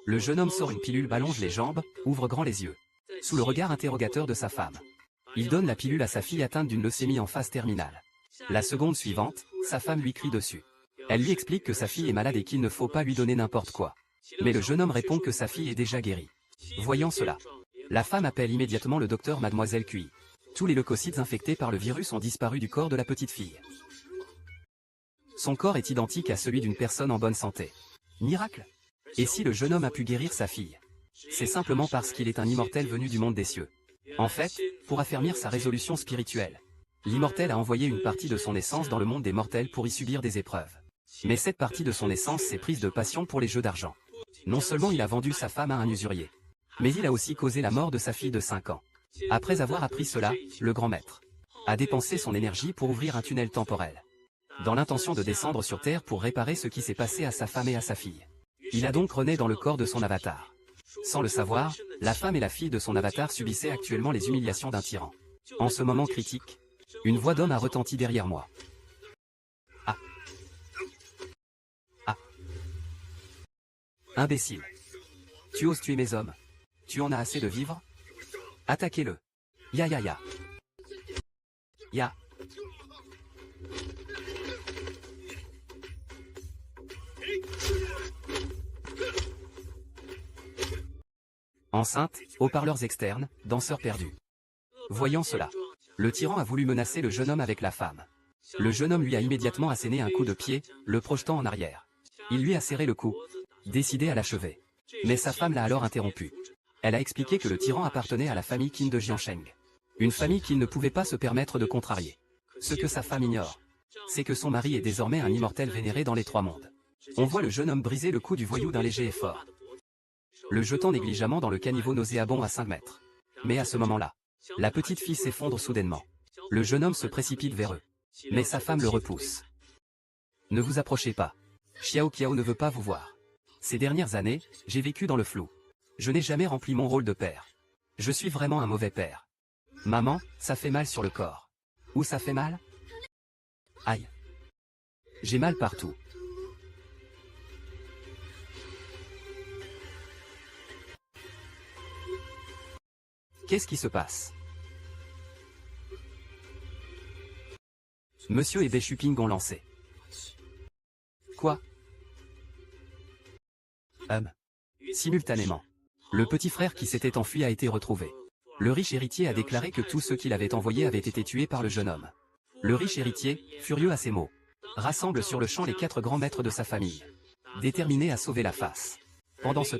Le jeune homme sort une pilule, allonge les jambes, ouvre grand les yeux. Sous le regard interrogateur de sa femme. Il donne la pilule à sa fille atteinte d'une leucémie en phase terminale. La seconde suivante, sa femme lui crie dessus. Elle lui explique que sa fille est malade et qu'il ne faut pas lui donner n'importe quoi. Mais le jeune homme répond que sa fille est déjà guérie. Voyant cela, la femme appelle immédiatement le docteur Mademoiselle QI. Tous les leucocytes infectés par le virus ont disparu du corps de la petite fille. Son corps est identique à celui d'une personne en bonne santé. Miracle! Et si le jeune homme a pu guérir sa fille? C'est simplement parce qu'il est un immortel venu du monde des cieux. En fait, pour affermir sa résolution spirituelle, l'immortel a envoyé une partie de son essence dans le monde des mortels pour y subir des épreuves. Mais cette partie de son essence s'est prise de passion pour les jeux d'argent. Non seulement il a vendu sa femme à un usurier, mais il a aussi causé la mort de sa fille de 5 ans. Après avoir appris cela, le grand maître a dépensé son énergie pour ouvrir un tunnel temporel, dans l'intention de descendre sur Terre pour réparer ce qui s'est passé à sa femme et à sa fille. Il a donc rené dans le corps de son avatar. Sans le savoir, la femme et la fille de son avatar subissaient actuellement les humiliations d'un tyran. En ce moment critique, une voix d'homme a retenti derrière moi. Ah. Ah. Imbécile. Tu oses tuer mes hommes? Tu en as assez de vivre? Attaquez-le. Ya ya ya. Ya. Enceinte, haut-parleurs externes, danseurs perdus. Voyant cela, le tyran a voulu menacer le jeune homme avec la femme. Le jeune homme lui a immédiatement asséné un coup de pied, le projetant en arrière. Il lui a serré le cou, décidé à l'achever. Mais sa femme l'a alors interrompu. Elle a expliqué que le tyran appartenait à la famille Qin de Jiansheng. Une famille qu'il ne pouvait pas se permettre de contrarier. Ce que sa femme ignore, c'est que son mari est désormais un immortel vénéré dans les 3 mondes. On voit le jeune homme briser le cou du voyou d'un léger effort, le jetant négligemment dans le caniveau nauséabond à 5 mètres. Mais à ce moment-là, la petite fille s'effondre soudainement. Le jeune homme se précipite vers eux. Mais sa femme le repousse. Ne vous approchez pas. Xiao Qiao ne veut pas vous voir. Ces dernières années, j'ai vécu dans le flou. Je n'ai jamais rempli mon rôle de père. Je suis vraiment un mauvais père. Maman, ça fait mal sur le corps. Où ça fait mal? Aïe. J'ai mal partout. Qu'est-ce qui se passe? Monsieur et Béchuping ont lancé. Quoi? Simultanément. Le petit frère qui s'était enfui a été retrouvé. Le riche héritier a déclaré que tous ceux qu'il avait envoyés avaient été tués par le jeune homme. Le riche héritier, furieux à ces mots, rassemble sur le champ les 4 grands maîtres de sa famille, déterminés à sauver la face. Pendant ce